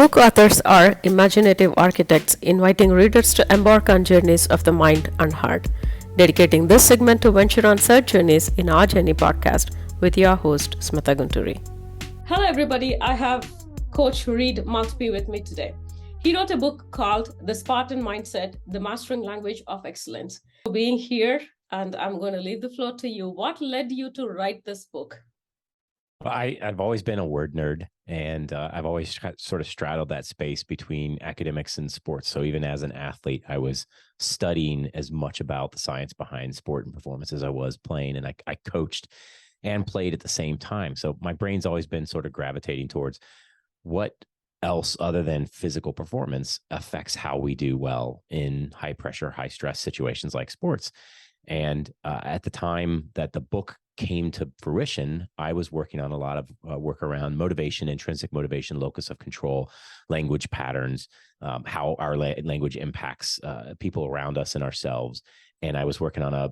Book authors are imaginative architects inviting readers to embark on journeys of the mind and heart. Dedicating this segment to venture on such journeys in our Journey podcast with your host, Smita Gunturi. Hello, everybody. I have Coach Reed Maltbie with me today. He wrote a book called The Spartan Mindset, The Mastering Language of Excellence. For being here, and I'm going to leave the floor to you. What led you to write this book? Well, I've always been a word nerd, and I've always sort of straddled that space between academics and sports. So even as an athlete, I was studying as much about the science behind sport and performance as I was playing, and I coached and played at the same time. So my brain's always been sort of gravitating towards what else other than physical performance affects how we do well in high pressure, high stress situations like sports. And at the time that the book came to fruition, I was working on a lot of work around motivation, intrinsic motivation, locus of control, language patterns, how our language impacts people around us and ourselves. And I was working on a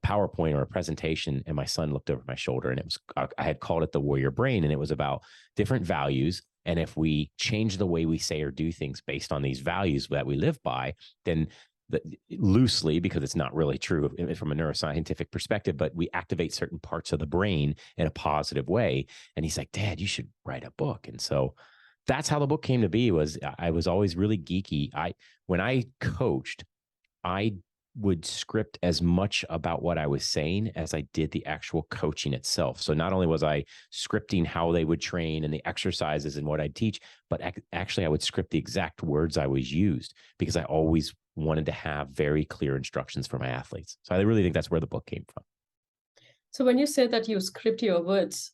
PowerPoint or a presentation, and my son looked over my shoulder, and it was I had called it the warrior brain, and it was about different values. And if we change the way we say or do things based on these values that we live by, then loosely, because it's not really true from a neuroscientific perspective, but we activate certain parts of the brain in a positive way. And he's like, Dad, you should write a book. And so that's how the book came to be. Was I was always really geeky. When I coached, I would script as much about what I was saying as I did the actual coaching itself. So not only was I scripting how they would train and the exercises and what I'd teach, but actually I would script the exact words I was used, because I always wanted to have very clear instructions for my athletes. So I really think that's where the book came from. So when you say that you script your words,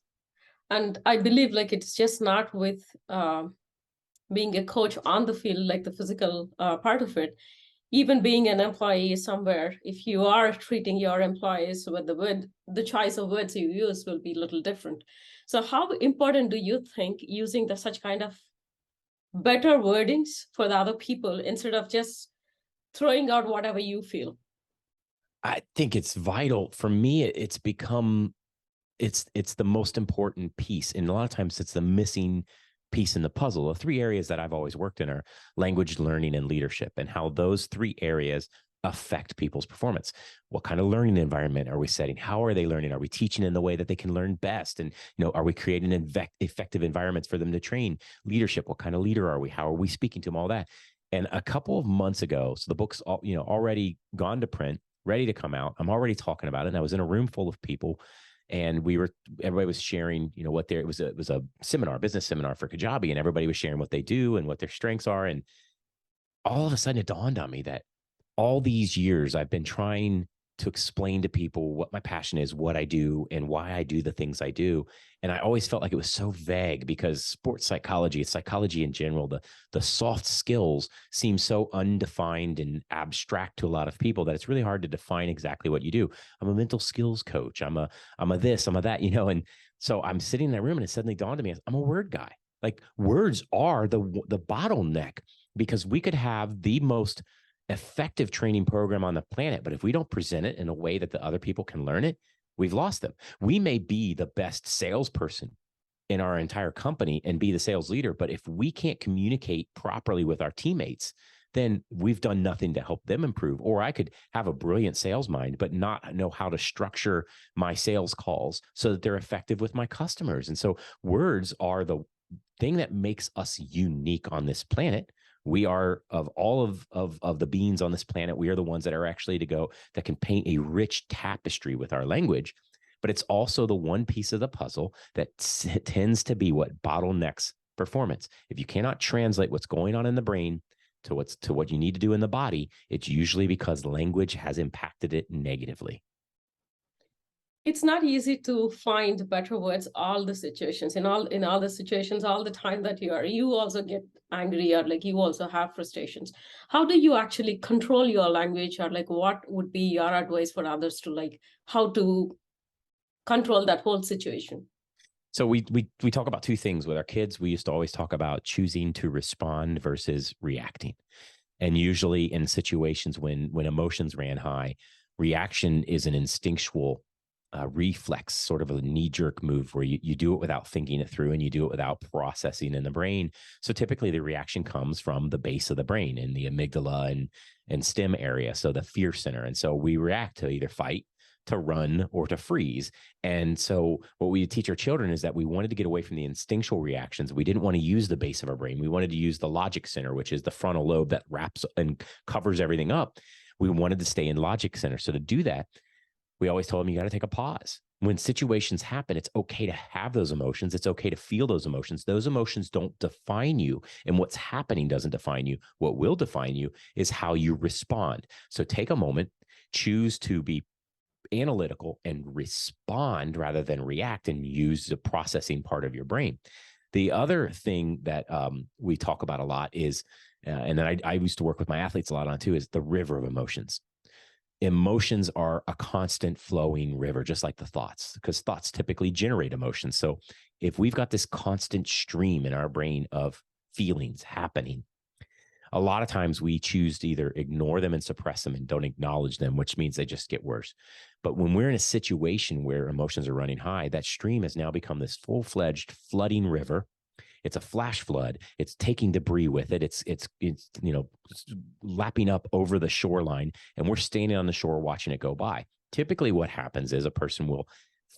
and I believe like it's just not with being a coach on the field, like the physical part of it, even being an employee somewhere, if you are treating your employees with the choice of words you use will be a little different. So how important do you think using such kind of better wordings for the other people instead of just throwing out whatever you feel? I think it's vital. For me, it's become, it's the most important piece. And a lot of times it's the missing piece in the puzzle. The three areas that I've always worked in are language, learning, and leadership, and how those three areas affect people's performance. What kind of learning environment are we setting? How are they learning? Are we teaching in the way that they can learn best? And, are we creating effective environments for them to train? Leadership, what kind of leader are we? How are we speaking to them? All that. And a couple of months ago, so the book's already gone to print, ready to come out. I'm already talking about it. And I was in a room full of people, and everybody was sharing, what it was a seminar, business seminar for Kajabi, and everybody was sharing what they do and what their strengths are. And all of a sudden it dawned on me that all these years I've been trying to explain to people what my passion is, what I do, and why I do the things I do. And I always felt like it was so vague, because sports psychology, it's psychology in general, the soft skills seem so undefined and abstract to a lot of people that it's really hard to define exactly what you do. I'm a mental skills coach. I'm a this, I'm a that, and so I'm sitting in that room, and it suddenly dawned on me, I'm a word guy. Like, words are the bottleneck, because we could have the most effective training program on the planet, but if we don't present it in a way that the other people can learn it, we've lost them. We may be the best salesperson in our entire company and be the sales leader, but if we can't communicate properly with our teammates, then we've done nothing to help them improve. Or I could have a brilliant sales mind, but not know how to structure my sales calls so that they're effective with my customers. And so words are the thing that makes us unique on this planet. We are, of all of the beings on this planet, we are the ones that are actually that can paint a rich tapestry with our language. But it's also the one piece of the puzzle that tends to be what bottlenecks performance. If you cannot translate what's going on in the brain to what you need to do in the body, it's usually because language has impacted it negatively. It's not easy to find better words all the situations, in all the situations, all the time that you also get angry, or like you also have frustrations. How do you actually control your language, or like what would be your advice for others to like how to control that whole situation? So we talk about two things with our kids. We used to always talk about choosing to respond versus reacting. And usually in situations when emotions ran high, reaction is an instinctual reflex, sort of a knee-jerk move where you do it without thinking it through and you do it without processing in the brain. So typically the reaction comes from the base of the brain in the amygdala and stem area, so the fear center. And so we react to either fight, to run, or to freeze. And so what we teach our children is that we wanted to get away from the instinctual reactions. We didn't want to use the base of our brain. We wanted to use the logic center, which is the frontal lobe that wraps and covers everything up. We wanted to stay in logic center. So to do that, we always told them, you got to take a pause. When situations happen, it's okay to have those emotions. It's okay to feel those emotions. Those emotions don't define you. And what's happening doesn't define you. What will define you is how you respond. So take a moment, choose to be analytical and respond rather than react, and use the processing part of your brain. The other thing that we talk about a lot is, and then I used to work with my athletes a lot on too, is the river of emotions. Emotions are a constant flowing river, just like the thoughts, because thoughts typically generate emotions. So if we've got this constant stream in our brain of feelings happening, a lot of times we choose to either ignore them and suppress them and don't acknowledge them, which means they just get worse. But when we're in a situation where emotions are running high, that stream has now become this full-fledged flooding river. It's a flash flood. It's taking debris with it. It's lapping up over the shoreline, and we're standing on the shore watching it go by. Typically what happens is a person will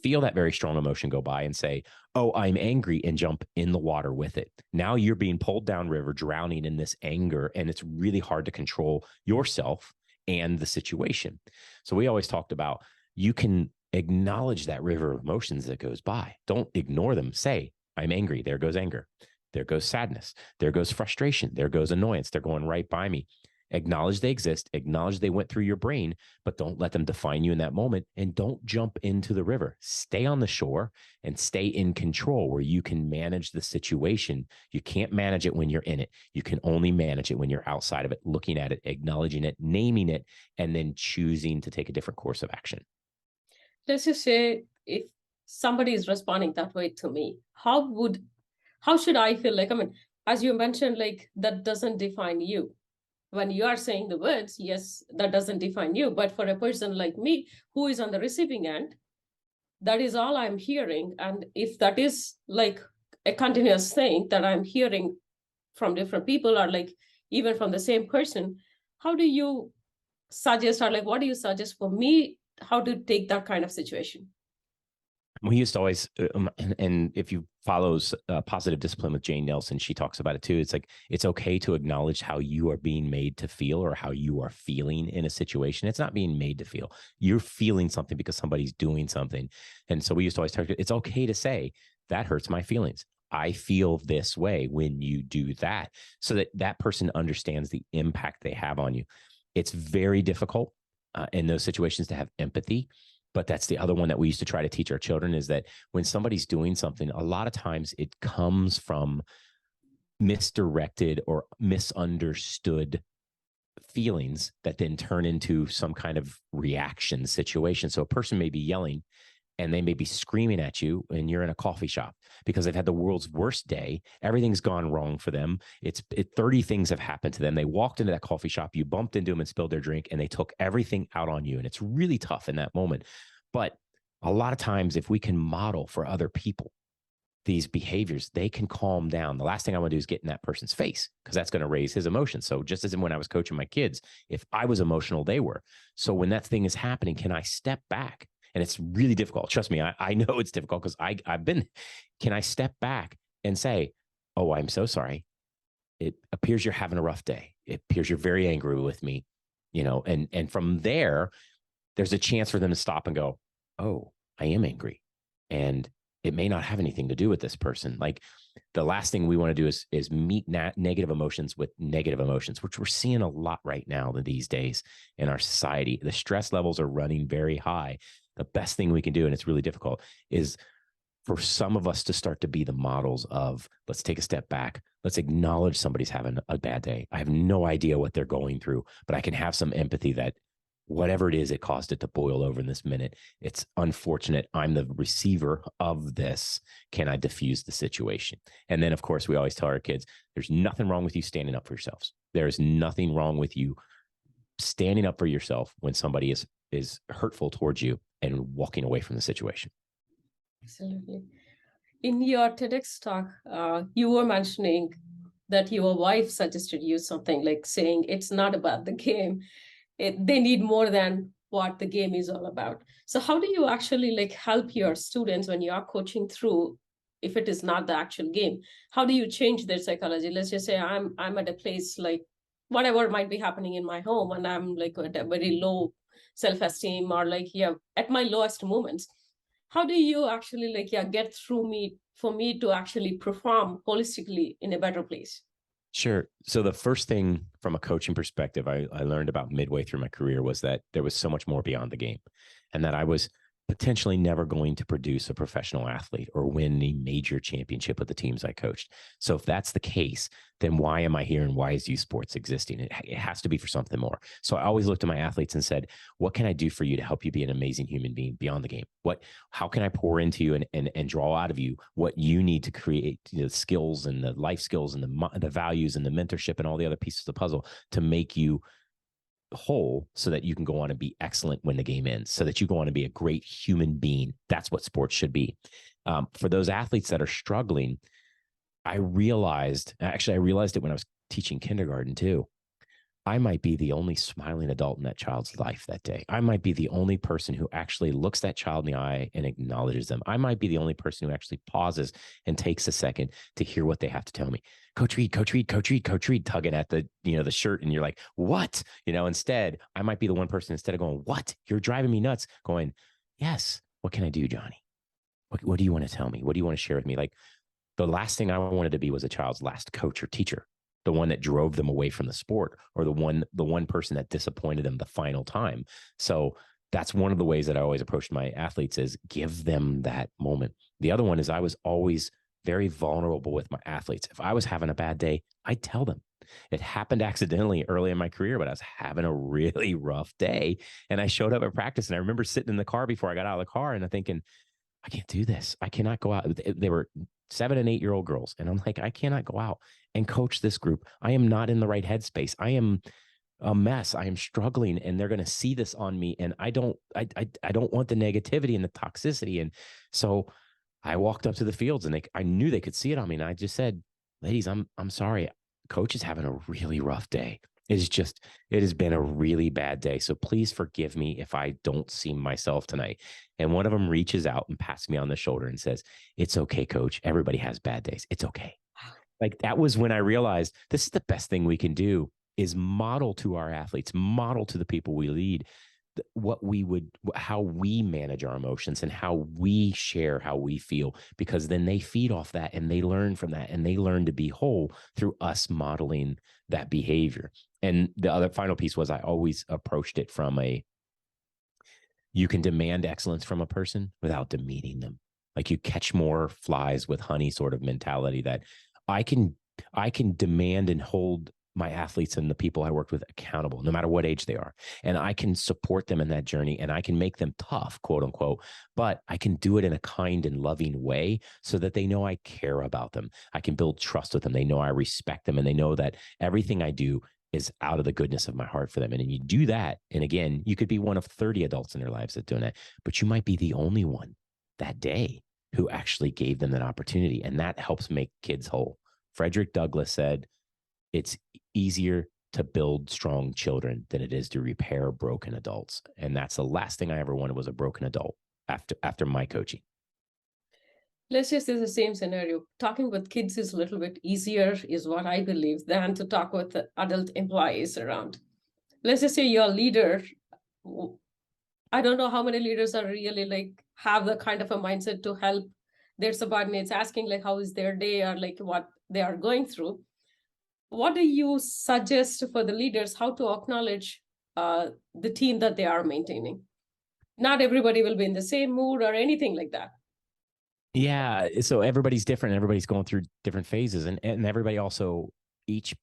feel that very strong emotion go by and say, oh, I'm angry, and jump in the water with it. Now you're being pulled down river, drowning in this anger, and it's really hard to control yourself and the situation. So we always talked about, you can acknowledge that river of emotions that goes by. Don't ignore them. Say, I'm angry. There goes anger. There goes sadness. There goes frustration. There goes annoyance. They're going right by me. Acknowledge they exist. Acknowledge they went through your brain, but don't let them define you in that moment. And don't jump into the river. Stay on the shore and stay in control, where you can manage the situation. You can't manage it when you're in it. You can only manage it when you're outside of it, looking at it, acknowledging it, naming it, and then choosing to take a different course of action. Let's just say if somebody is responding that way to me, how should I feel? Like, I mean, as you mentioned, like, that doesn't define you. When you are saying the words, yes, that doesn't define you. But for a person like me who is on the receiving end, that is all I'm hearing. And if that is like a continuous thing that I'm hearing from different people, or like even from the same person, how do you suggest, or like what do you suggest for me how to take that kind of situation? We used to always, and if you follow Positive Discipline with Jane Nelson, she talks about it too. It's like, it's okay to acknowledge how you are being made to feel, or how you are feeling in a situation. It's not being made to feel. You're feeling something because somebody's doing something. And so we used to always talk, it's okay to say, that hurts my feelings. I feel this way when you do that, so that that person understands the impact they have on you. It's very difficult in those situations to have empathy. But that's the other one that we used to try to teach our children, is that when somebody's doing something, a lot of times it comes from misdirected or misunderstood feelings that then turn into some kind of reaction situation. So a person may be yelling and they may be screaming at you, and you're in a coffee shop because they've had the world's worst day. Everything's gone wrong for them. 30 things have happened to them. They walked into that coffee shop, you bumped into them and spilled their drink, and they took everything out on you. And it's really tough in that moment. But a lot of times, if we can model for other people these behaviors, they can calm down. The last thing I want to do is get in that person's face, because that's going to raise his emotions. So just as when I was coaching my kids, if I was emotional, they were. So when that thing is happening, can I step back? And it's really difficult. Trust me, I know it's difficult, because I've been, can I step back and say, oh, I'm so sorry. It appears you're having a rough day. It appears you're very angry with me, and from there's a chance for them to stop and go, oh, I am angry. And it may not have anything to do with this person. Like, the last thing we want to do is meet negative emotions with negative emotions, which we're seeing a lot right now these days in our society. The stress levels are running very high. The best thing we can do, and it's really difficult, is for some of us to start to be the models of, let's take a step back. Let's acknowledge somebody's having a bad day. I have no idea what they're going through, but I can have some empathy that whatever it is, it caused it to boil over in this minute. It's unfortunate. I'm the receiver of this. Can I diffuse the situation? And then, of course, we always tell our kids, there's nothing wrong with you standing up for yourselves. There's nothing wrong with you standing up for yourself when somebody is hurtful towards you. and walking away from the situation. Absolutely. In your TEDx talk, you were mentioning that your wife suggested you something like saying it's not about the game. They need more than what the game is all about. So how do you actually like help your students when you are coaching through, if it is not the actual game? How do you change their psychology? Let's just say I'm at a place like whatever might be happening in my home, and I'm like at a very low self-esteem, or like, yeah, at my lowest moments. How do you actually like, yeah, get through me for me to actually perform holistically in a better place? Sure. So the first thing from a coaching perspective I learned about midway through my career was that there was so much more beyond the game, and that I was potentially never going to produce a professional athlete or win a major championship with the teams I coached. So if that's the case, then why am I here, and why is youth sports existing? It has to be for something more. So I always looked at my athletes and said, what can I do for you to help you be an amazing human being beyond the game? How can I pour into you and draw out of you what you need to create, the skills and the life skills and the values and the mentorship and all the other pieces of the puzzle to make you whole, so that you can go on and be excellent when the game ends, so that you go on and be a great human being. That's what sports should be. For those athletes that are struggling, I realized it when I was teaching kindergarten too. I might be the only smiling adult in that child's life that day. I might be the only person who actually looks that child in the eye and acknowledges them. I might be the only person who actually pauses and takes a second to hear what they have to tell me. Coach Reed, Coach Reed, Coach Reed, Coach Reed, tugging at the, the shirt. And you're like, what? Instead, I might be the one person, instead of going, what? You're driving me nuts, going, yes. What can I do, Johnny? What do you want to tell me? What do you want to share with me? Like, the last thing I wanted to be was a child's last coach or teacher, the one that drove them away from the sport, or the one person that disappointed them the final time. So that's one of the ways that I always approached my athletes, is give them that moment. The other one is I was always very vulnerable with my athletes. If I was having a bad day, I'd tell them. It happened accidentally early in my career, but I was having a really rough day. And I showed up at practice, and I remember sitting in the car before I got out of the car, and I'm thinking, I can't do this. I cannot go out. They were 7 and 8-year-old girls. And I'm like, I cannot go out and coach this group. I am not in the right headspace. I am a mess. I am struggling, and they're going to see this on me. And I don't want the negativity and the toxicity. And so I walked up to the fields, and I knew they could see it on me. And I just said, ladies, I'm sorry. Coach is having a really rough day. It has been a really bad day. So please forgive me if I don't see myself tonight. And one of them reaches out and pats me on the shoulder and says, it's okay, coach. Everybody has bad days. It's okay. Like, that was when I realized this is the best thing we can do, is model to our athletes, model to the people we lead, how we manage our emotions and how we share how we feel, because then they feed off that and they learn from that, and they learn to be whole through us modeling that behavior. And the other final piece was, I always approached it from you can demand excellence from a person without demeaning them. Like, you catch more flies with honey sort of mentality, that I can demand and hold my athletes and the people I worked with accountable, no matter what age they are. And I can support them in that journey, and I can make them tough, quote unquote, but I can do it in a kind and loving way, so that they know I care about them. I can build trust with them. They know I respect them, and they know that everything I do is out of the goodness of my heart for them. And you do that. And again, you could be one of 30 adults in their lives that doing that, but you might be the only one that day who actually gave them that opportunity. And that helps make kids whole. Frederick Douglass said, it's easier to build strong children than it is to repair broken adults. And that's the last thing I ever wanted, was a broken adult after my coaching. Let's just say the same scenario. Talking with kids is a little bit easier, is what I believe, than to talk with the adult employees around. Let's just say your leader, I don't know how many leaders are really like have the kind of a mindset to help their subordinates, asking like how is their day, or like what they are going through. What do you suggest for the leaders, how to acknowledge the team that they are maintaining? Not everybody will be in the same mood or anything like that. Yeah. So everybody's different. Everybody's going through different phases, and everybody also, each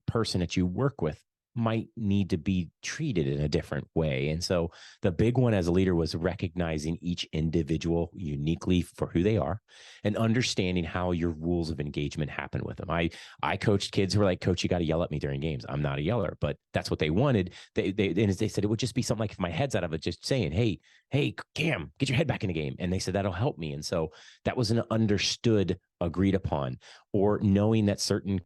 person that you work with might need to be treated in a different way. And so the big one as a leader was recognizing each individual uniquely for who they are and understanding how your rules of engagement happen with them. I coached kids who were like, Coach, you got to yell at me during games. I'm not a yeller, but that's what they wanted. And as they said, it would just be something like if my head's out of it, just saying, hey, Cam, get your head back in the game. And they said, that'll help me. And so that was an understood, agreed upon, or knowing that certain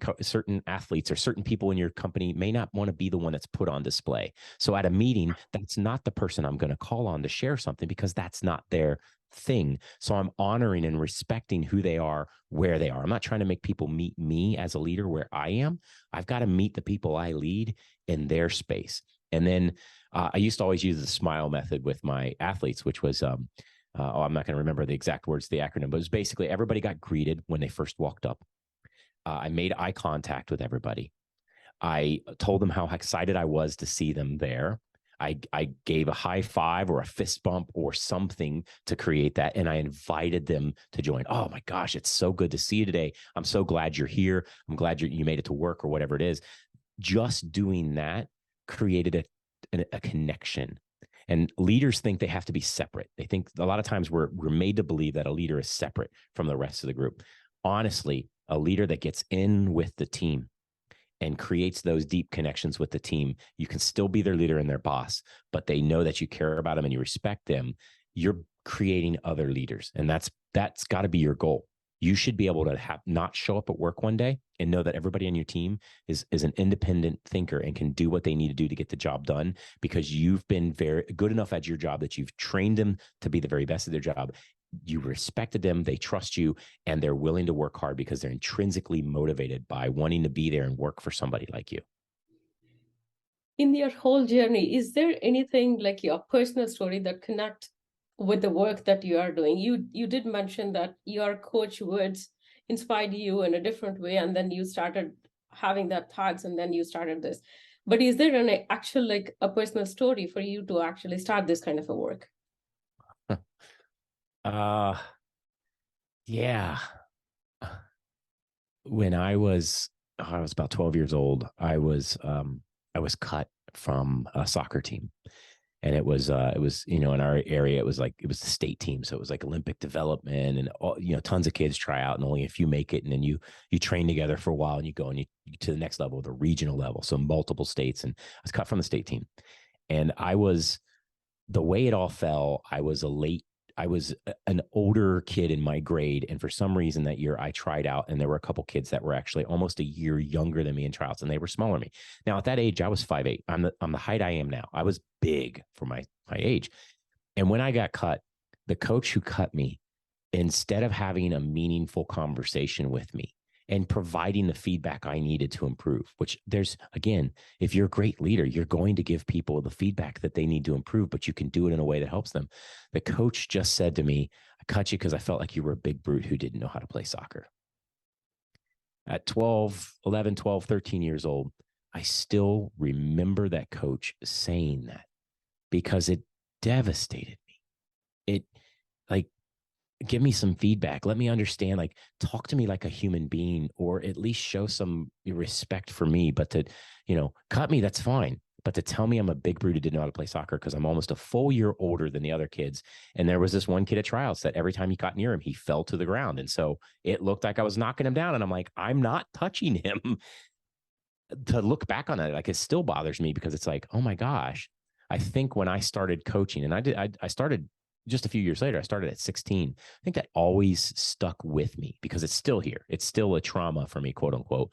athletes or certain people in your company may not want to be the one that's put on display. So at a meeting, that's not the person I'm going to call on to share something because that's not their thing. So I'm honoring and respecting who they are, where they are. I'm not trying to make people meet me as a leader where I am. I've got to meet the people I lead in their space. And then I used to always use the SMILE method with my athletes, which was, I'm not going to remember the exact words of the acronym, but it was basically everybody got greeted when they first walked up. I made eye contact with everybody. I told them how excited I was to see them there. I gave a high five or a fist bump or something to create that. And I invited them to join. Oh my gosh, it's so good to see you today. I'm so glad you're here. I'm glad you made it to work or whatever it is. Just doing that created a connection. And leaders think they have to be separate. They think a lot of times we're made to believe that a leader is separate from the rest of the group. Honestly, a leader that gets in with the team and creates those deep connections with the team, you can still be their leader and their boss, but they know that you care about them and you respect them. You're creating other leaders. And that's got to be your goal. You should be able to not show up at work one day and know that everybody on your team is an independent thinker and can do what they need to do to get the job done because you've been very good enough at your job that you've trained them to be the very best at their job. You respected them, they trust you, and they're willing to work hard because they're intrinsically motivated by wanting to be there and work for somebody like you. In your whole journey, is there anything like your personal story that connect with the work that you are doing? You did mention that your coach words inspired you in a different way, and then you started having that thoughts, and then you started this. But is there an actual like a personal story for you to actually start this kind of a work? Yeah. When I was about 12 years old, I was cut from a soccer team. And it was in our area, it was the state team. So it was like Olympic development and all, tons of kids try out and only a few make it. And then you train together for a while and you go and you to the next level, the regional level. So multiple states. And I was cut from the state team. And the way it all fell, I was an older kid in my grade. And for some reason that year I tried out and there were a couple kids that were actually almost a year younger than me in tryouts and they were smaller than me. Now at that age, I was 5'8". I'm the height I am now. I was big for my age. And when I got cut, the coach who cut me, instead of having a meaningful conversation with me and providing the feedback I needed to improve, which again, if you're a great leader, you're going to give people the feedback that they need to improve, but you can do it in a way that helps them. The coach just said to me, I cut you because I felt like you were a big brute who didn't know how to play soccer. At 11, 12, 13 years old, I still remember that coach saying that because it devastated me. It give me some feedback. Let me understand, talk to me like a human being, or at least show some respect for me. But to, cut me, that's fine. But to tell me I'm a big brute who didn't know how to play soccer because I'm almost a full year older than the other kids. And there was this one kid at tryouts that every time he got near him, he fell to the ground. And so it looked like I was knocking him down. And I'm like, I'm not touching him. To look back on it, it still bothers me because it's like, oh my gosh. I think when I started coaching, and I started just a few years later, I started at 16. I think that always stuck with me because it's still here. It's still a trauma for me, quote unquote,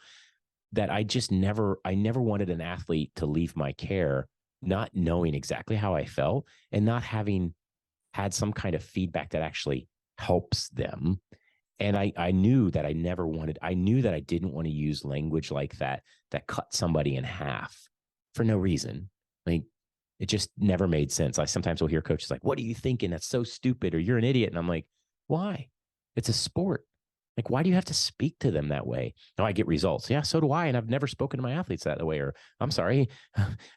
that I never wanted an athlete to leave my care not knowing exactly how I felt and not having had some kind of feedback that actually helps them. And I knew that I knew that I didn't want to use language like that cut somebody in half for no reason. It just never made sense. I sometimes will hear coaches like, what are you thinking? That's so stupid. Or you're an idiot. And I'm like, why? It's a sport. Like, why do you have to speak to them that way? No, I get results. Yeah, so do I. And I've never spoken to my athletes that way. Or I'm sorry,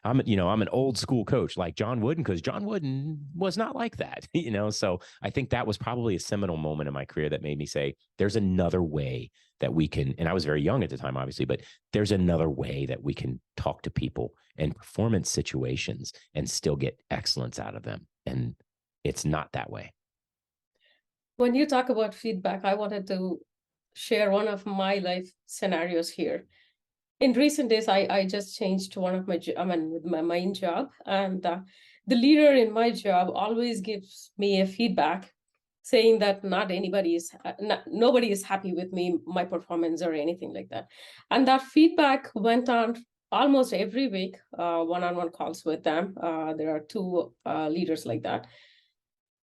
I'm an old school coach like John Wooden, because John Wooden was not like that, So I think that was probably a seminal moment in my career that made me say, there's another way that we can, and I was very young at the time, obviously, but there's another way that we can talk to people in performance situations and still get excellence out of them. And it's not that way. When you talk about feedback, I wanted to share one of my life scenarios here. In recent days, I just changed one of with my main job, and the leader in my job always gives me a feedback saying that nobody is happy with me, my performance or anything like that. And that feedback went on almost every week, one-on-one calls with them. There are two leaders like that.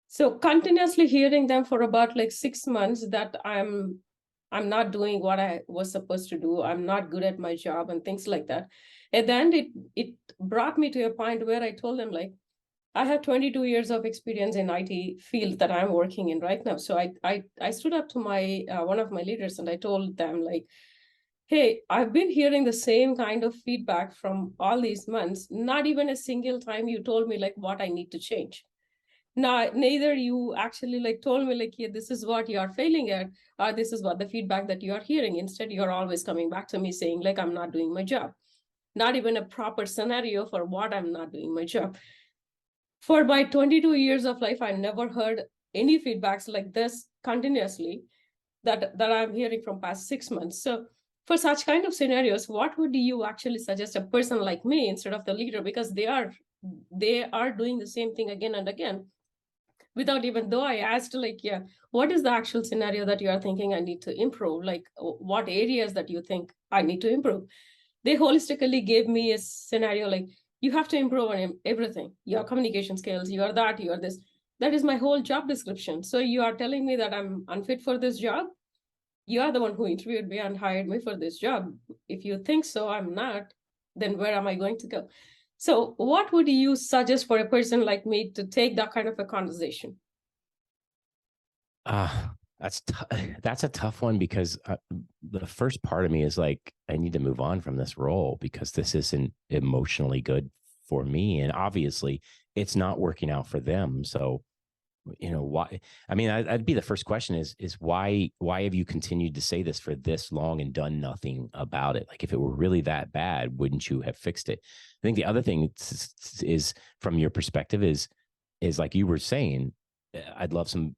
So continuously hearing them for about like 6 months that I'm not doing what I was supposed to do. I'm not good at my job and things like that. And then it brought me to a point where I told them, like, I have 22 years of experience in IT field that I'm working in right now. So I stood up to my one of my leaders and I told them, like, hey, I've been hearing the same kind of feedback from all these months. Not even a single time you told me like what I need to change. Now, neither you actually like told me like, yeah, this is what you are failing at, or this is what the feedback that you are hearing. Instead, you're always coming back to me saying like, I'm not doing my job. Not even a proper scenario for what I'm not doing my job. For my 22 years of life, I never heard any feedbacks like this continuously that I'm hearing from past 6 months. So for such kind of scenarios, what would you actually suggest a person like me instead of the leader? Because they are doing the same thing again and again without, even though I asked, like, yeah, what is the actual scenario that you are thinking I need to improve? Like, what areas that you think I need to improve? They holistically gave me a scenario like, you have to improve on everything, your communication skills, you are that, you are this. That is my whole job description. So you are telling me that I'm unfit for this job? You are the one who interviewed me and hired me for this job. If you think so, I'm not, then where am I going to go? So what would you suggest for a person like me to take that kind of a conversation? Uh, that's a tough one, because the first part of me is like, I need to move on from this role because this isn't emotionally good for me. And obviously it's not working out for them. So, why? I mean, I'd be the first question is why have you continued to say this for this long and done nothing about it? Like, if it were really that bad, wouldn't you have fixed it? I think the other thing is from your perspective is like you were saying, I'd love some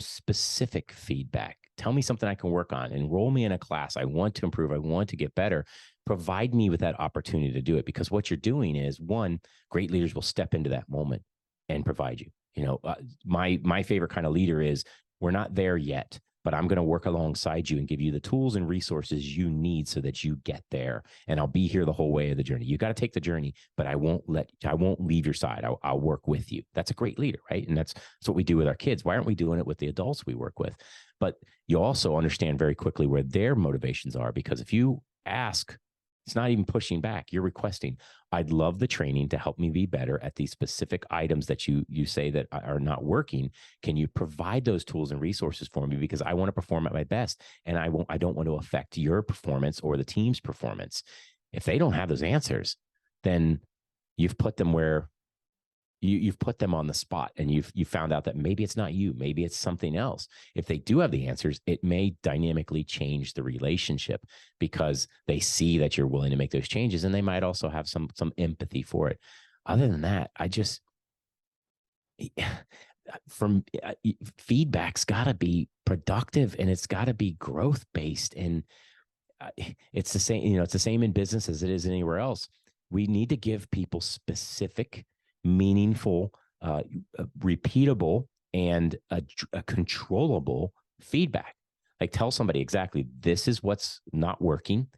specific feedback. Tell me something I can work on. Enroll me in a class. I want to improve. I want to get better. Provide me with that opportunity to do it, because what you're doing is, one, great leaders will step into that moment and provide you. My favorite kind of leader is, we're not there yet, but I'm going to work alongside you and give you the tools and resources you need so that you get there. And I'll be here the whole way of the journey. You got to take the journey, but I won't leave your side. I'll work with you. That's a great leader, right? And that's what we do with our kids. Why aren't we doing it with the adults we work with? But you also understand very quickly where their motivations are, because if you ask, it's not even pushing back. You're requesting, I'd love the training to help me be better at these specific items that you say that are not working. Can you provide those tools and resources for me? Because I want to perform at my best, and I don't want to affect your performance or the team's performance. If they don't have those answers, then you've put them where you've put them on the spot, and you've found out that maybe it's not you, maybe it's something else. If they do have the answers, it may dynamically change the relationship, because they see that you're willing to make those changes, and they might also have some empathy for it. Other than that, from feedback's got to be productive, and it's got to be growth based. And it's the same, it's the same in business as it is anywhere else. We need to give people specific, meaningful, repeatable, and a controllable feedback. Like, tell somebody exactly, this is what's not working.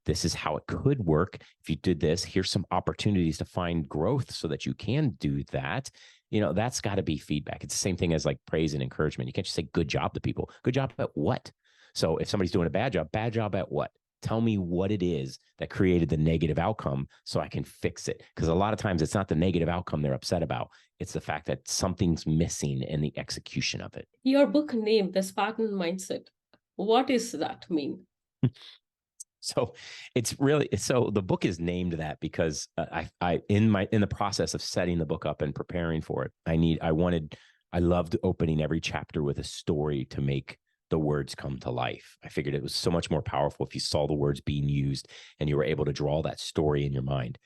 This is how it could work. If you did this, here's some opportunities to find growth so that you can do that. That's got to be feedback. It's the same thing as like praise and encouragement. You can't just say good job to people. Good job at what? So if somebody's doing a bad job at what? Tell me what it is that created the negative outcome so I can fix it. Because a lot of times it's not the negative outcome they're upset about. It's the fact that something's missing in the execution of it. Your book name, The Spartan Mindset, What does that mean? So it's really, so the book is named that because in the process of setting the book up and preparing for it, I loved opening every chapter with a story to make the words come to life. I figured it was so much more powerful if you saw the words being used and you were able to draw that story in your mind.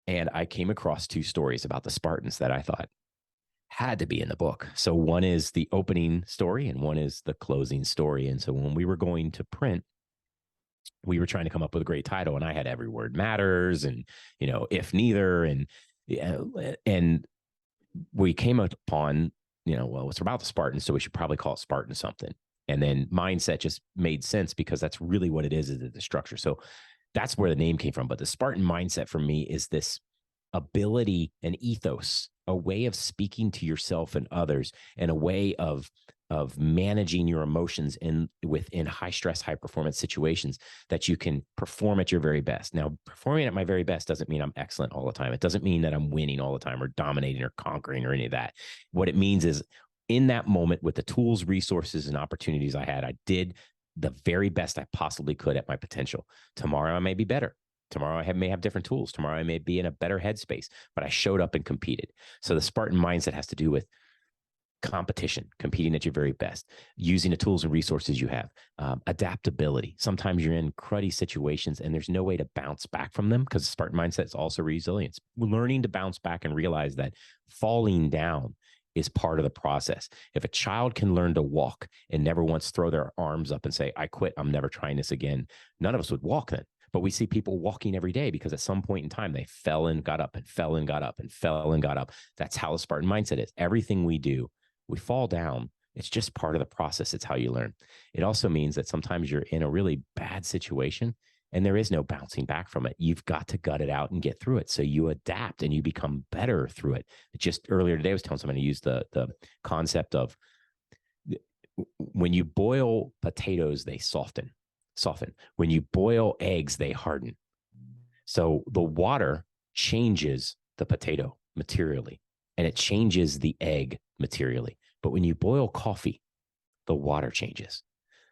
And I came across two stories about the Spartans that I thought had to be in the book. So one is the opening story and one is the closing story. And so when we were going to print, we were trying to come up with a great title, and I had every word matters and, if neither. And we came upon, well, it's about the Spartans, so we should probably call it Spartan something. And then mindset just made sense because that's really what it is the structure. So that's where the name came from. But the Spartan mindset for me is this ability, an ethos, a way of speaking to yourself and others, and a way of managing your emotions within high stress, high performance situations that you can perform at your very best. Now, performing at my very best doesn't mean I'm excellent all the time. It doesn't mean that I'm winning all the time or dominating or conquering or any of that. What it means is in that moment with the tools, resources, and opportunities I had, I did the very best I possibly could at my potential. Tomorrow I may be better. Tomorrow I may have different tools. Tomorrow I may be in a better headspace, but I showed up and competed. So the Spartan mindset has to do with competition, competing at your very best, using the tools and resources you have, adaptability. Sometimes you're in cruddy situations and there's no way to bounce back from them because the Spartan mindset is also resilience. Learning to bounce back and realize that falling down is part of the process. If a child can learn to walk and never once throw their arms up and say, I quit, I'm never trying this again, none of us would walk then. But we see people walking every day because at some point in time, they fell and got up and fell and got up and fell and got up. That's how the Spartan mindset is. Everything we do, we fall down. It's just part of the process. It's how you learn. It also means that sometimes you're in a really bad situation and there is no bouncing back from it. You've got to gut it out and get through it. So you adapt and you become better through it. Just earlier today, I was telling someone to use the concept of when you boil potatoes, they soften. When you boil eggs, they harden. So the water changes the potato materially and it changes the egg materially. But when you boil coffee, the water changes.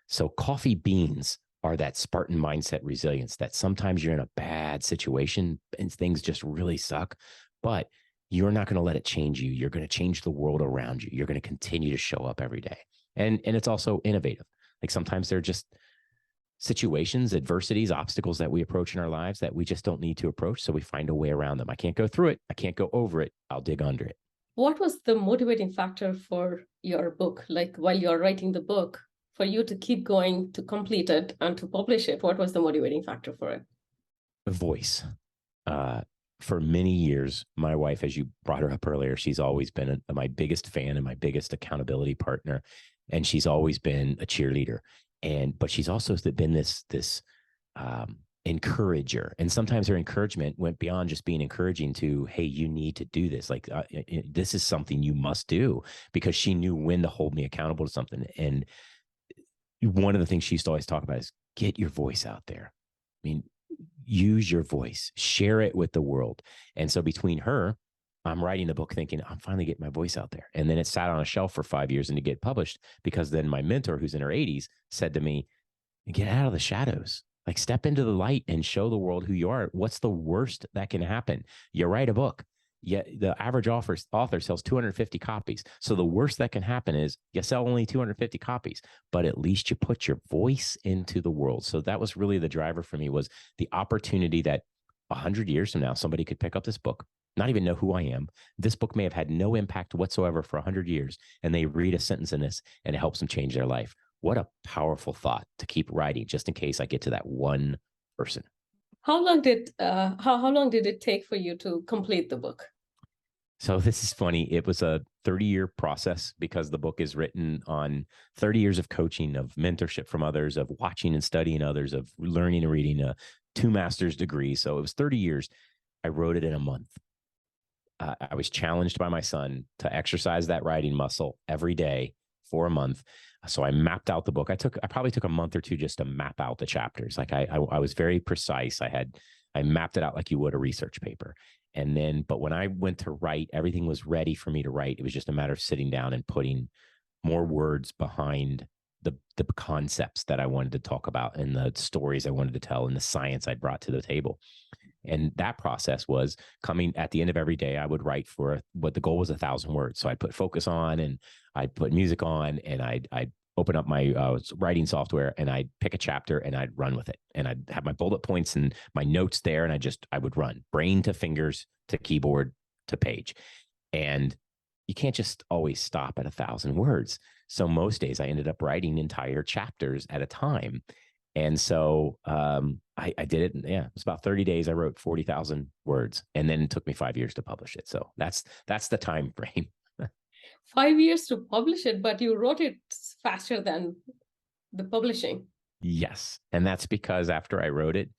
So coffee beans are that Spartan mindset resilience that sometimes you're in a bad situation and things just really suck, but you're not going to let it change you. You're going to change the world around you. You're going to continue to show up every day. And it's also innovative. Like sometimes they're just situations, adversities, obstacles that we approach in our lives that we just don't need to approach. So we find a way around them. I can't go through it. I can't go over it. I'll dig under it. What was the motivating factor for your book? Like while you're writing the book, for you to keep going, to complete it and to publish it, what was the motivating factor for it? A voice. For many years, my wife, as you brought her up earlier, she's always been my biggest fan and my biggest accountability partner. And she's always been a cheerleader. But she's also been this encourager. And sometimes her encouragement went beyond just being encouraging to, hey, you need to do this. Like, this is something you must do, because she knew when to hold me accountable to something. And one of the things she used to always talk about is get your voice out there. I mean, use your voice, share it with the world. And so between her, I'm writing the book thinking, I'm finally getting my voice out there. And then it sat on a shelf for 5 years and to get published, because then my mentor, who's in her 80s, said to me, get out of the shadows, like step into the light and show the world who you are. What's the worst that can happen? You write a book. Yet the average author sells 250 copies. So the worst that can happen is you sell only 250 copies, but at least you put your voice into the world. So that was really the driver for me, was the opportunity that 100 years from now, somebody could pick up this book, not even know who I am. This book may have had no impact whatsoever for 100 years, and they read a sentence in this and it helps them change their life. What a powerful thought to keep writing, just in case I get to that one person. How long did it take for you to complete the book? So this is funny. It was a 30-year process, because the book is written on 30 years of coaching, of mentorship from others, of watching and studying others, of learning and reading 2 master's degrees. So it was 30 years. I wrote it in a month. I was challenged by my son to exercise that writing muscle every day for a month. So I mapped out the book. I probably took a month or 2 just to map out the chapters. Like I was very precise. I mapped it out like you would a research paper. And then, but when I went to write, everything was ready for me to write. It was just a matter of sitting down and putting more words behind the concepts that I wanted to talk about and the stories I wanted to tell and the science I'd brought to the table. And that process was coming at the end of every day. I would write for what the goal was 1,000 words. So I'd put focus on, and I'd put music on, and I'd open up my writing software, and I'd pick a chapter and I'd run with it. And I'd have my bullet points and my notes there. And I would run brain to fingers to keyboard to page. And you can't just always stop at 1,000 words. So most days I ended up writing entire chapters at a time. And so I did it. Yeah, it was about 30 days. I wrote 40,000 words, and then it took me 5 years to publish it. So that's the time frame. 5 years to publish it, but you wrote it faster than the publishing. Yes. And that's because after I wrote it,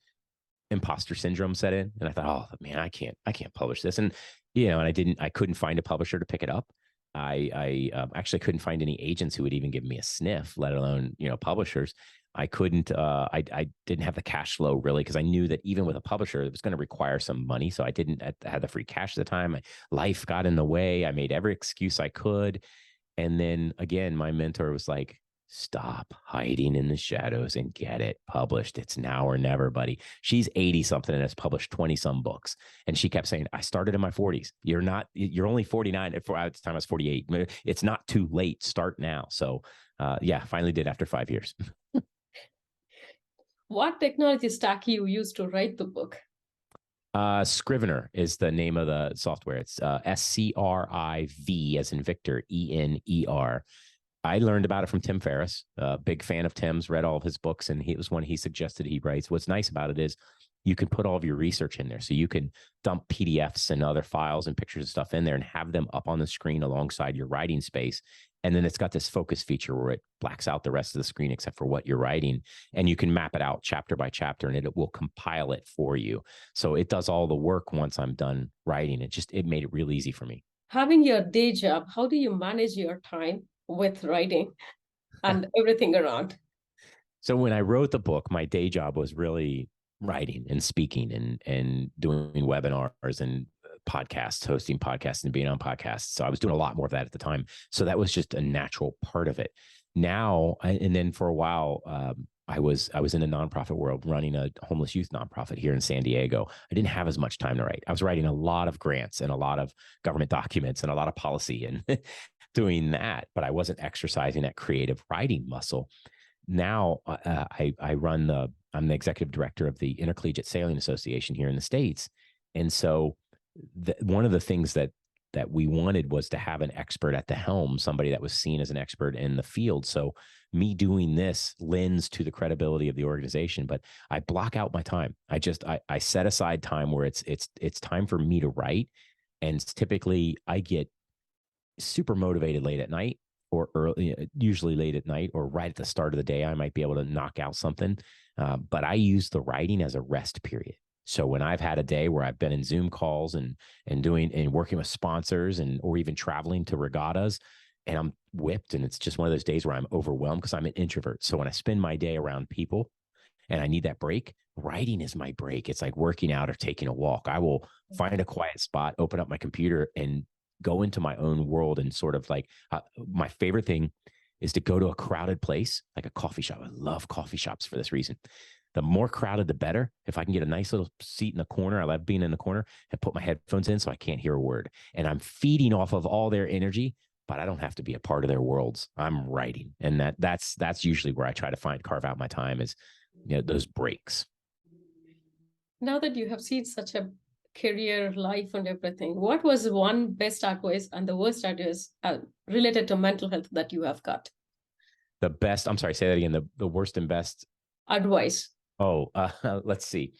imposter syndrome set in, and I thought, oh man, I can't publish this. And, and I couldn't find a publisher to pick it up. I actually couldn't find any agents who would even give me a sniff, let alone, publishers. I couldn't, I didn't have the cash flow really, because I knew that even with a publisher, it was going to require some money. So I didn't have the free cash at the time. Life got in the way. I made every excuse I could. And then again, my mentor was like, stop hiding in the shadows and get it published. It's now or never, buddy. She's 80 something and has published 20 some books. And she kept saying, I started in my 40s. You're only 49. At the time I was 48. It's not too late. Start now. So finally did after 5 years. What technology stack you use to write the book? Scrivener is the name of the software. It's SCRIV as in Victor, ENER. I learned about it from Tim Ferriss. Big fan of Tim's, read all of his books, and it was one he suggested he writes. What's nice about it is you can put all of your research in there. So you can dump PDFs and other files and pictures and stuff in there and have them up on the screen alongside your writing space. And then it's got this focus feature where it blacks out the rest of the screen except for what you're writing. And you can map it out chapter by chapter, and it will compile it for you. So it does all the work once I'm done writing. It made it real easy for me. Having your day job, how do you manage your time with writing and everything around? So when I wrote the book, my day job was really writing and speaking and doing webinars and podcasts, hosting podcasts and being on podcasts. So I was doing a lot more of that at the time. So that was just a natural part of it. Now, and then for a while, I was in the nonprofit world running a homeless youth nonprofit here in San Diego. I didn't have as much time to write. I was writing a lot of grants and a lot of government documents and a lot of policy and doing that, but I wasn't exercising that creative writing muscle. Now I'm the executive director of the Intercollegiate Sailing Association here in the States. And so one of the things that we wanted was to have an expert at the helm, somebody that was seen as an expert in the field. So me doing this lends to the credibility of the organization, but I block out my time. I set aside time where it's time for me to write. And typically I get super motivated late at night or early, usually late at night or right at the start of the day. I might be able to knock out something. But I use the writing as a rest period. So when I've had a day where I've been in Zoom calls and doing and working with sponsors or even traveling to regattas, and I'm whipped, and it's just one of those days where I'm overwhelmed because I'm an introvert. So when I spend my day around people and I need that break, writing is my break. It's like working out or taking a walk. I will find a quiet spot, open up my computer, and go into my own world. And sort of like my favorite thing is to go to a crowded place, like a coffee shop. I love coffee shops for this reason. The more crowded, the better. If I can get a nice little seat in the corner, I love being in the corner, and put my headphones in so I can't hear a word. And I'm feeding off of all their energy, but I don't have to be a part of their worlds. I'm writing. And that's usually where I try to carve out my time is, those breaks. Now that you have seen such a career, life, and everything, what was one best advice and the worst advice related to mental health that you have got? The best, I'm sorry, say that again. The worst and best advice. Oh, let's see.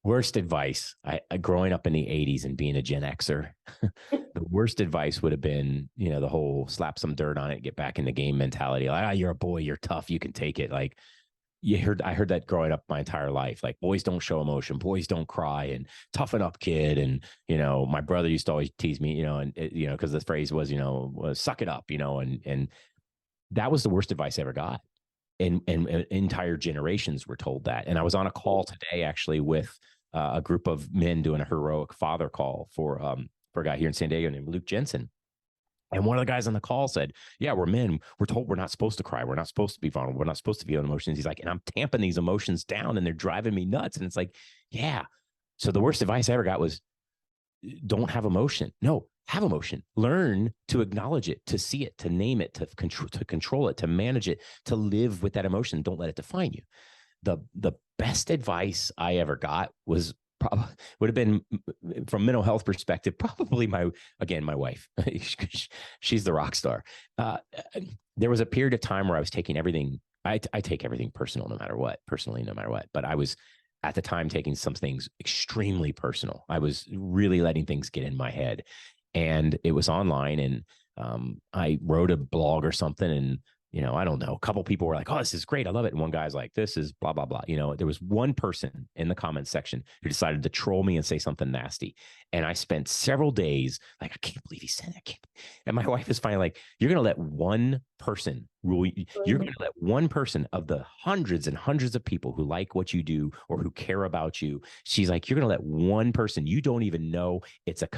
Worst advice. Growing up in the 80s and being a Gen Xer, the worst advice would have been, the whole slap some dirt on it, get back in the game mentality. Like, you're a boy, you're tough, you can take it. Like I heard that growing up my entire life. Like, boys don't show emotion, boys don't cry, and toughen up, kid. And, my brother used to always tease me, because the phrase was, suck it up, and that was the worst advice I ever got. And entire generations were told that. And I was on a call today actually with a group of men doing a heroic father call for a guy here in San Diego named Luke Jensen. And one of the guys on the call said, yeah, we're men. We're told we're not supposed to cry. We're not supposed to be vulnerable. We're not supposed to feel emotions. He's like, and I'm tamping these emotions down and they're driving me nuts. And it's like, yeah. So the worst advice I ever got was, don't have emotion. No, have emotion. Learn to acknowledge it, to see it, to name it, to control it, to manage it, to live with that emotion. Don't let it define you. The best advice I ever got was probably would have been, from mental health perspective, probably my wife. She's the rock star. There was a period of time where I was taking everything. I take everything personal, no matter what. Personally, no matter what. But I was at the time taking some things extremely personal. I was really letting things get in my head, and it was online. And I wrote a blog or something, and I don't know, a couple people were like, oh, this is great, I love it. And one guy's like, this is blah, blah, blah. There was one person in the comment section who decided to troll me and say something nasty. And I spent several days like, I can't believe he said that. And my wife is finally like, you're going to let one person rule. You're going to let one person of the hundreds and hundreds of people who like what you do or who care about you. She's like, you're going to let one person you don't even know. It's a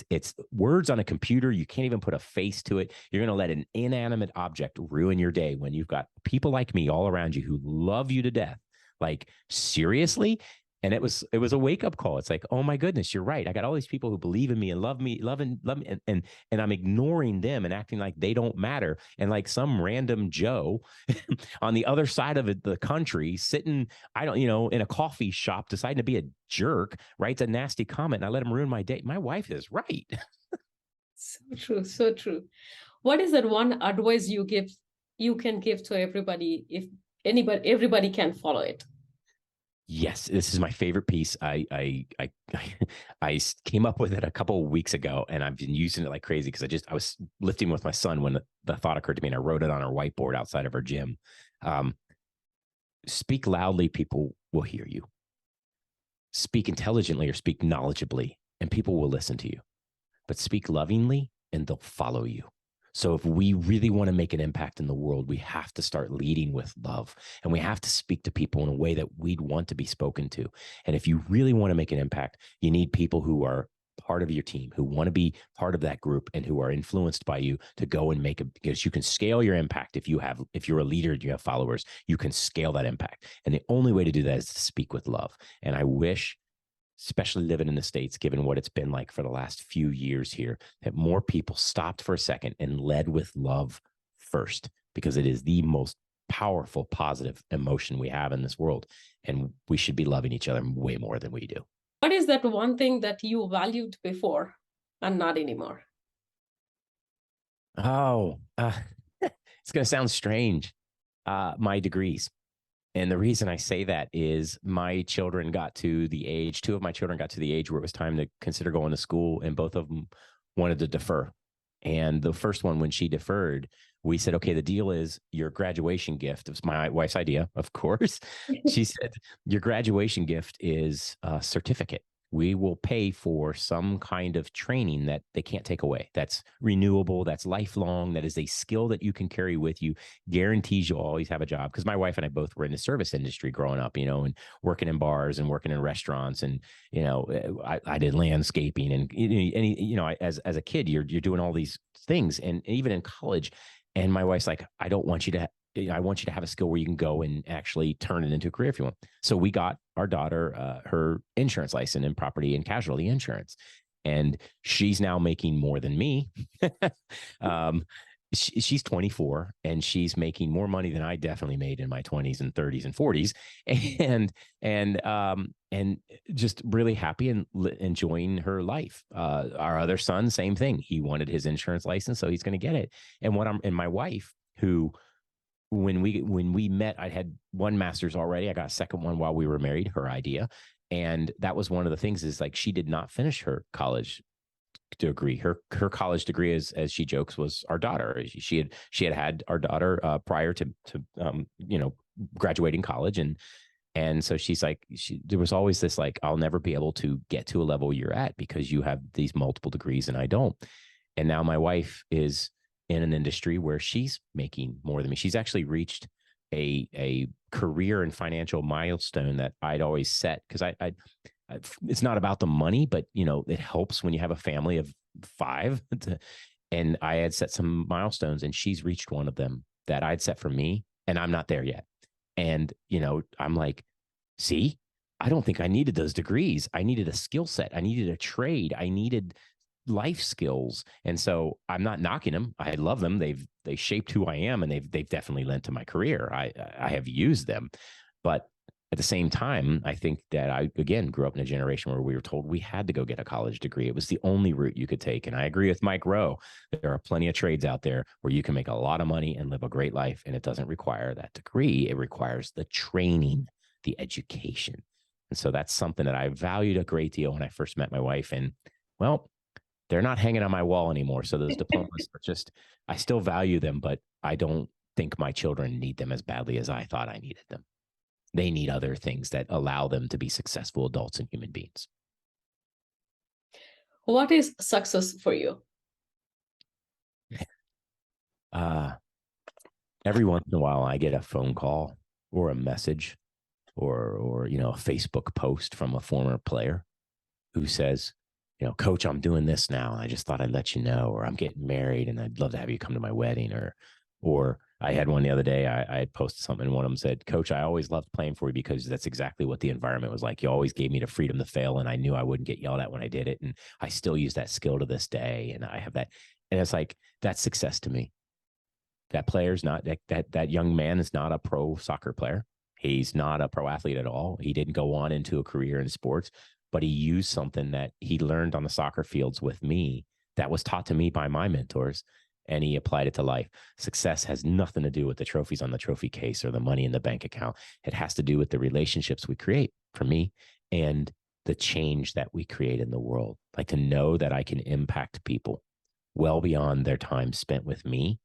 it's words on a computer. You can't even put a face to it. You're going to let an inanimate object ruin your day when you've got people like me all around you who love you to death. Like, seriously? And it was a wake up call. It's like, oh my goodness, you're right. I got all these people who believe in me and love me, and I'm ignoring them and acting like they don't matter. And like some random Joe on the other side of the country, sitting, in a coffee shop, deciding to be a jerk, writes a nasty comment, and I let him ruin my day. My wife is right. So true, so true. What is that one advice you can give to everybody, if everybody can follow it? Yes, this is my favorite piece. I came up with it a couple of weeks ago, and I've been using it like crazy because I was lifting with my son when the thought occurred to me, and I wrote it on our whiteboard outside of our gym. Speak loudly, people will hear you. Speak intelligently or speak knowledgeably, and people will listen to you. But speak lovingly, and they'll follow you. So if we really want to make an impact in the world, we have to start leading with love, and we have to speak to people in a way that we'd want to be spoken to. And if you really want to make an impact, you need people who are part of your team, who want to be part of that group and who are influenced by you to go and make it, because you can scale your impact. If you're a leader and you have followers, you can scale that impact. And the only way to do that is to speak with love. And I wish, especially living in the States, given what it's been like for the last few years here, that more people stopped for a second and led with love first, because it is the most powerful, positive emotion we have in this world. And we should be loving each other way more than we do. What is that one thing that you valued before and not anymore? Oh, it's going to sound strange. My degrees. And the reason I say that is two of my children got to the age where it was time to consider going to school, and both of them wanted to defer. And the first one, when she deferred, we said, okay, the deal is your graduation gift. It was my wife's idea, of course. She said, your graduation gift is a certificate. We will pay for some kind of training that they can't take away. That's renewable, that's lifelong, that is a skill that you can carry with you, guarantees you'll always have a job. Because my wife and I both were in the service industry growing up, and working in bars and working in restaurants. And, I did landscaping, and, as a kid, you're doing all these things. And even in college, and my wife's like, I want you to have a skill where you can go and actually turn it into a career if you want. So we got our daughter her insurance license in property and casualty insurance. And she's now making more than me. She's 24, and she's making more money than I definitely made in my 20s and 30s and 40s. And just really happy and enjoying her life. Our other son, same thing. He wanted his insurance license, so he's going to get it. And my wife, who, when we met, I had one master's already. I got a second one while we were married, her idea. And that was one of the things, is like, she did not finish her college degree. Her college degree, as she jokes, was our daughter. She had our daughter prior to graduating college. And so she's like, there was always this, like, I'll never be able to get to a level you're at because you have these multiple degrees and I don't. And now my wife is in an industry where she's making more than me. She's actually reached a career and financial milestone that I'd always set, because it's not about the money, but it helps when you have a family of 5 And I had set some milestones, and she's reached one of them that I'd set for me, and I'm not there yet. And, I'm like, see, I don't think I needed those degrees. I needed a skill set. I needed a trade. I needed life skills. And so I'm not knocking them. I love them. They shaped who I am, and they've definitely lent to my career. I have used them. But at the same time, I think that I, again, grew up in a generation where we were told we had to go get a college degree. It was the only route you could take. And I agree with Mike Rowe. There are plenty of trades out there where you can make a lot of money and live a great life. And it doesn't require that degree. It requires the training, the education. And so that's something that I valued a great deal when I first met my wife. And, well, they're not hanging on my wall anymore. So those diplomas are just, I still value them, but I don't think my children need them as badly as I thought I needed them. They need other things that allow them to be successful adults and human beings. What is success for you? Every once in a while, I get a phone call or a message or a Facebook post from a former player who says, Coach, I'm doing this now. I just thought I'd let you know, or I'm getting married and I'd love to have you come to my wedding, or I had one the other day. I had posted something, and one of them said, Coach, I always loved playing for you because that's exactly what the environment was like. You always gave me the freedom to fail, and I knew I wouldn't get yelled at when I did it. And I still use that skill to this day. And I have that. And it's like, that's success to me. That player's not, that young man is not a pro soccer player. He's not a pro athlete at all. He didn't go on into a career in sports, but he used something that he learned on the soccer fields with me that was taught to me by my mentors, and he applied it to life. Success has nothing to do with the trophies on the trophy case or the money in the bank account. It has to do with the relationships we create, for me, and the change that we create in the world. Like, to know that I can impact people well beyond their time spent with me,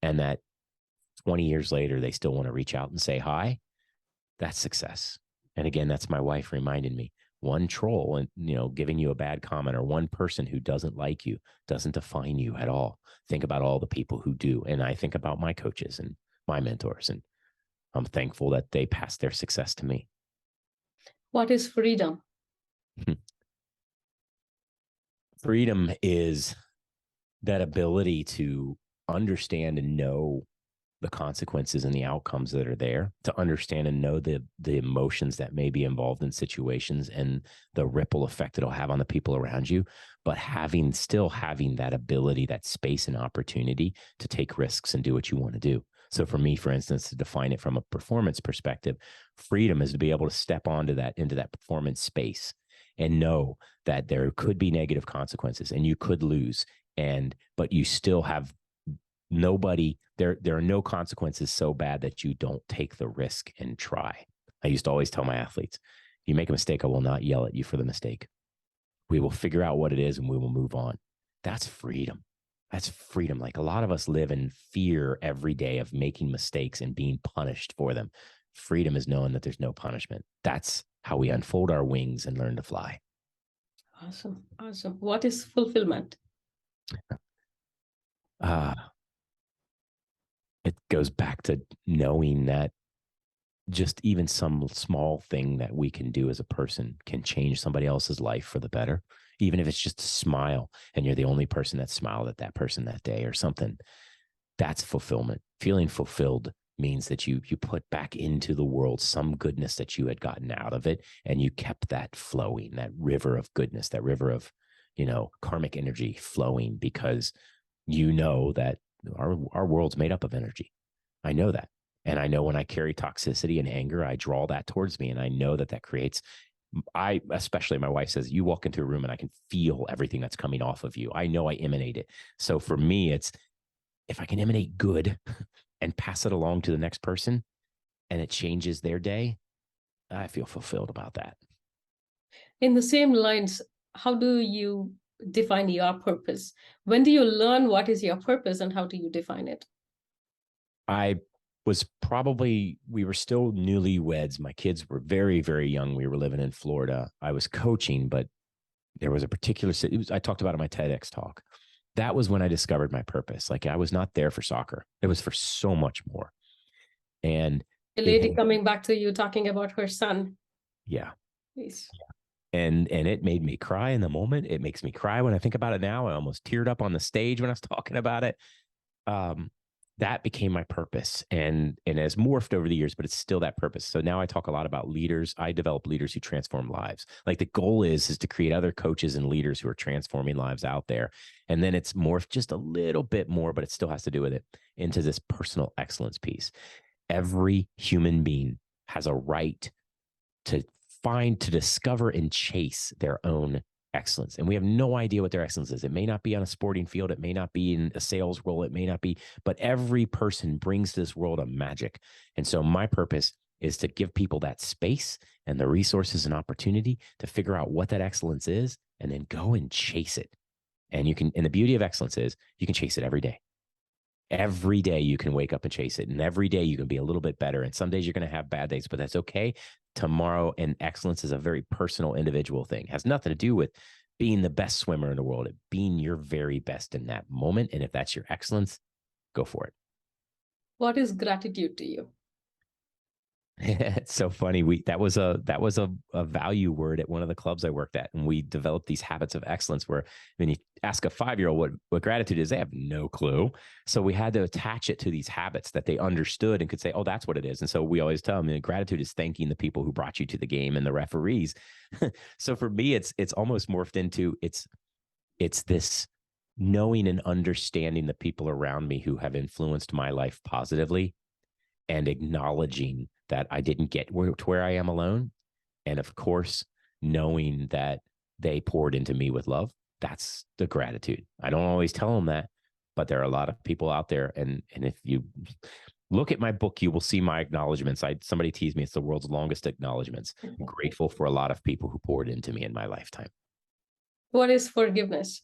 and that 20 years later, they still want to reach out and say hi. That's success. And again, that's my wife reminding me, one troll and, giving you a bad comment, or one person who doesn't like you doesn't define you at all. Think about all the people who do. And I think about my coaches and my mentors, and I'm thankful that they passed their success to me. What is freedom? Freedom is that ability to understand and know the consequences and the outcomes that are there, to understand and know the emotions that may be involved in situations and the ripple effect it'll have on the people around you, but still having that ability, that space and opportunity to take risks and do what you want to do. So for me, for instance, to define it from a performance perspective, freedom is to be able to step into that performance space and know that there could be negative consequences and you could lose, but you still have there are no consequences so bad that you don't take the risk and try. I used to always tell my athletes, you make a mistake, I will not yell at you for the mistake. We will figure out what it is and we will move on. That's freedom. That's freedom. Like, a lot of us live in fear every day of making mistakes and being punished for them. Freedom is knowing that there's no punishment. That's how we unfold our wings and learn to fly. Awesome. Awesome. What is fulfillment? It goes back to knowing that just even some small thing that we can do as a person can change somebody else's life for the better. Even if it's just a smile and you're the only person that smiled at that person that day or something, that's fulfillment. Feeling fulfilled means that you put back into the world some goodness that you had gotten out of it, and you kept that flowing, that river of goodness, that river of, karmic energy flowing, because that our world's made up of energy. I know that. And I know when I carry toxicity and anger, I draw that towards me. And I know that creates, especially my wife says, you walk into a room and I can feel everything that's coming off of you. I know I emanate it. So for me, it's, if I can emanate good and pass it along to the next person and it changes their day, I feel fulfilled about that. In the same lines, how do you define your purpose? When do you learn what is your purpose and how do you define it? We were still newlyweds. My kids were very, very young. We were living in Florida. I was coaching, but there was a particular, I talked about it in my TEDx talk. That was when I discovered my purpose. Like, I was not there for soccer. It was for so much more. And the lady coming back to you talking about her son. Yeah. Please. Yeah. And it made me cry in the moment. It makes me cry when I think about it now. I almost teared up on the stage when I was talking about it. Um, that became my purpose, and has morphed over the years, but it's still that purpose. So now I talk a lot about leaders. I develop leaders who transform lives. Like the goal is to create other coaches and leaders who are transforming lives out there. And then it's morphed just a little bit more, but it still has to do with it, into this personal excellence piece. Every human being has a right to to discover and chase their own excellence. And we have no idea what their excellence is. It may not be on a sporting field. It may not be in a sales role. It may not be, but every person brings to this world a magic. And so my purpose is to give people that space and the resources and opportunity to figure out what that excellence is and then go and chase it. And you can, and the beauty of excellence is you can chase it every day. Every day you can wake up and chase it. And every day you can be a little bit better. And some days you're going to have bad days, but that's okay. Tomorrow, and excellence is a very personal, individual thing. It has nothing to do with being the best swimmer in the world. It being your very best in that moment. And if that's your excellence, go for it. What is gratitude to you? It's so funny. That was a value word at one of the clubs I worked at, and we developed these habits of excellence. Where when you ask a 5-year-old what gratitude is, they have no clue. So we had to attach it to these habits that they understood and could say, "Oh, that's what it is." And so we always tell them, gratitude is thanking the people who brought you to the game and the referees. So for me, it's almost morphed into it's this knowing and understanding the people around me who have influenced my life positively, and acknowledging that I didn't get to where I am alone. And of course, knowing that they poured into me with love. That's the gratitude. I don't always tell them that, but there are a lot of people out there. And if you look at my book, you will see my acknowledgments. Somebody teased me, it's the world's longest acknowledgments. I'm grateful for a lot of people who poured into me in my lifetime. What is forgiveness?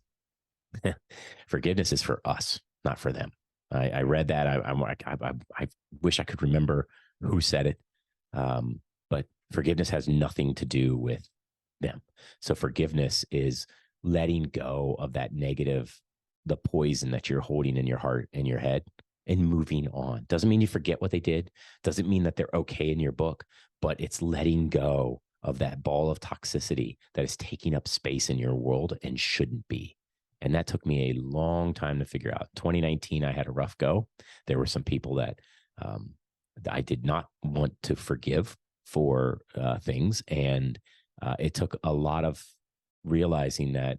Forgiveness is for us, not for them. I read that. I wish I could remember who said it. But forgiveness has nothing to do with them. So forgiveness is letting go of that negative, the poison that you're holding in your heart and your head, and moving on. Doesn't mean you forget what they did. Doesn't mean that they're okay in your book, but it's letting go of that ball of toxicity that is taking up space in your world and shouldn't be. And that took me a long time to figure out. 2019, I had a rough go. There were some people that I did not want to forgive for things. And it took a lot of realizing that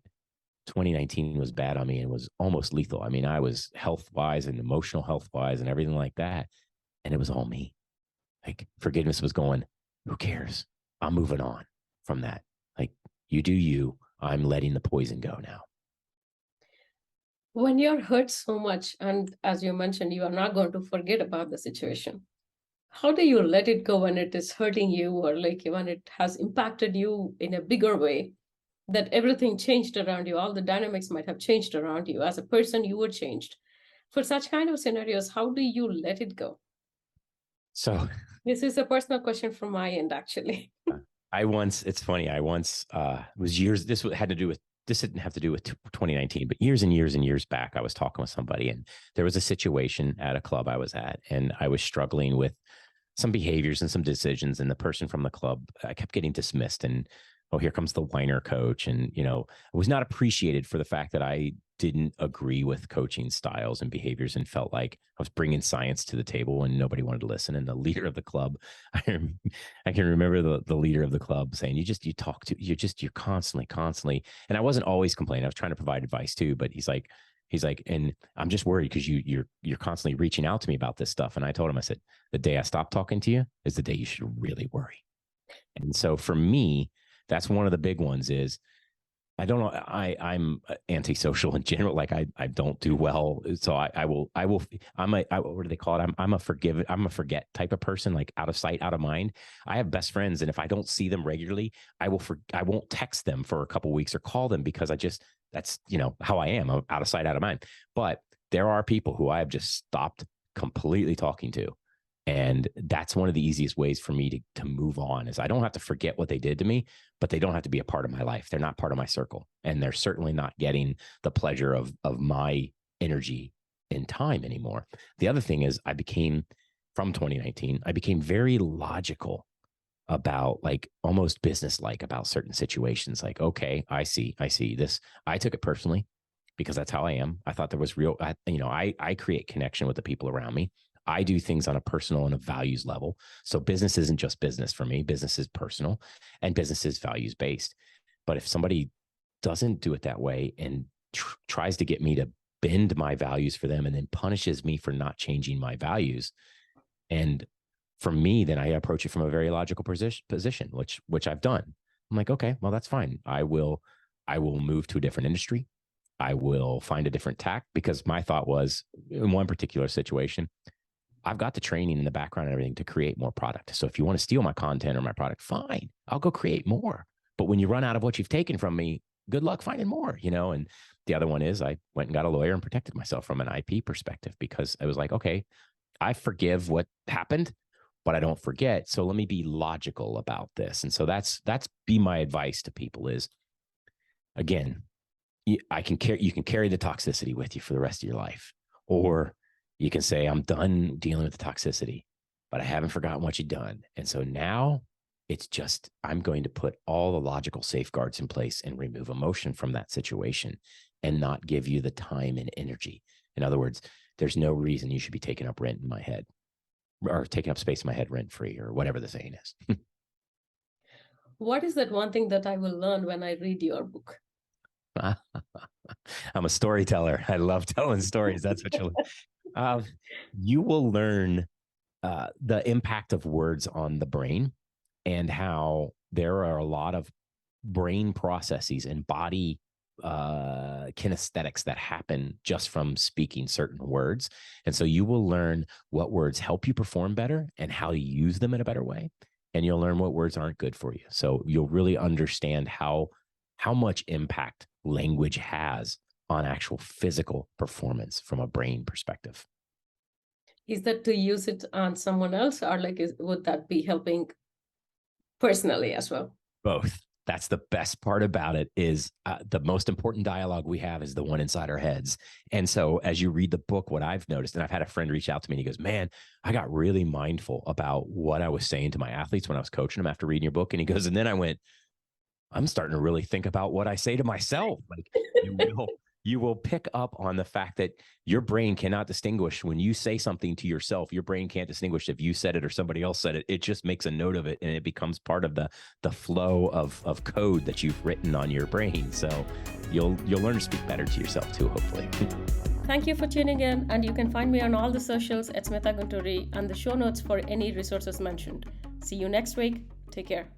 2019 was bad on me and was almost lethal. I mean, I was health-wise and emotional health-wise and everything like that. And it was all me. Like forgiveness was going, who cares? I'm moving on from that. Like, you do you. I'm letting the poison go now. When you're hurt so much, and as you mentioned, you are not going to forget about the situation, how do you let it go when it is hurting you, or like when it has impacted you in a bigger way, that everything changed around you, all the dynamics might have changed around you as a person, you were changed? For such kind of scenarios, how do you let it go? So this is a personal question from my end, actually. it's funny, it was years, this didn't have to do with 2019, but years and years and years back, I was talking with somebody, and there was a situation at a club I was at, and I was struggling with some behaviors and some decisions, and the person from the club, I kept getting dismissed, and oh, here comes the whiner coach. And, I was not appreciated for the fact that I didn't agree with coaching styles and behaviors, and felt like I was bringing science to the table and nobody wanted to listen. And the leader of the club, I can remember the leader of the club saying, you're constantly. And I wasn't always complaining. I was trying to provide advice too, but he's like, and I'm just worried because you're constantly reaching out to me about this stuff. And I told him, I said, the day I stop talking to you is the day you should really worry. And so for me, that's one of the big ones. Is I don't know. I'm antisocial in general. Like I don't do well. So what do they call it? I'm a forget type of person, like out of sight, out of mind. I have best friends, and if I don't see them regularly, I won't text them for a couple of weeks or call them, because that's how I am. I'm out of sight, out of mind. But there are people who I have just stopped completely talking to. And that's one of the easiest ways for me to move on. Is I don't have to forget what they did to me, but they don't have to be a part of my life. They're not part of my circle, and they're certainly not getting the pleasure of my energy and time anymore. The other thing is, from 2019, I became very logical about, like, almost business-like about certain situations. Like, okay, I see this. I took it personally because that's how I am. I thought there was I create connection with the people around me. I do things on a personal and a values level. So business isn't just business for me. Business is personal and business is values based. But if somebody doesn't do it that way and tries to get me to bend my values for them and then punishes me for not changing my values, and for me, then I approach it from a very logical position, which I've done. I'm like, okay, well, that's fine. I will move to a different industry. I will find a different tack, because my thought was, in one particular situation, I've got the training in the background and everything to create more product. So if you want to steal my content or my product, fine, I'll go create more. But when you run out of what you've taken from me, good luck finding more, And the other one is, I went and got a lawyer and protected myself from an IP perspective, because I was like, okay, I forgive what happened, but I don't forget. So let me be logical about this. And so that's be my advice to people is, again, you can carry the toxicity with you for the rest of your life, or you can say, I'm done dealing with the toxicity, but I haven't forgotten what you've done. And so now it's just, I'm going to put all the logical safeguards in place and remove emotion from that situation and not give you the time and energy. In other words, there's no reason you should be taking up rent in my head, or taking up space in my head rent free, or whatever the saying is. What is that one thing that I will learn when I read your book? I'm a storyteller. I love telling stories. That's what you will learn the impact of words on the brain, and how there are a lot of brain processes and body kinesthetics that happen just from speaking certain words. And so you will learn what words help you perform better and how to use them in a better way. And you'll learn what words aren't good for you. So you'll really understand how much impact language has on actual physical performance from a brain perspective. Is that to use it on someone else, or would that be helping personally as well? Both. That's the best part about it, is the most important dialogue we have is the one inside our heads. And so as you read the book, what I've noticed, and I've had a friend reach out to me and he goes, man, I got really mindful about what I was saying to my athletes when I was coaching them after reading your book. And he goes, and then I went, I'm starting to really think about what I say to myself. Like, you will pick up on the fact that your brain cannot distinguish when you say something to yourself. Your brain can't distinguish if you said it or somebody else said it. It just makes a note of it, and it becomes part of the flow of code that you've written on your brain. So you'll learn to speak better to yourself too, hopefully. Thank you for tuning in, and you can find me on all the socials at Smita Gunturi and the show notes for any resources mentioned. See you next week. Take care.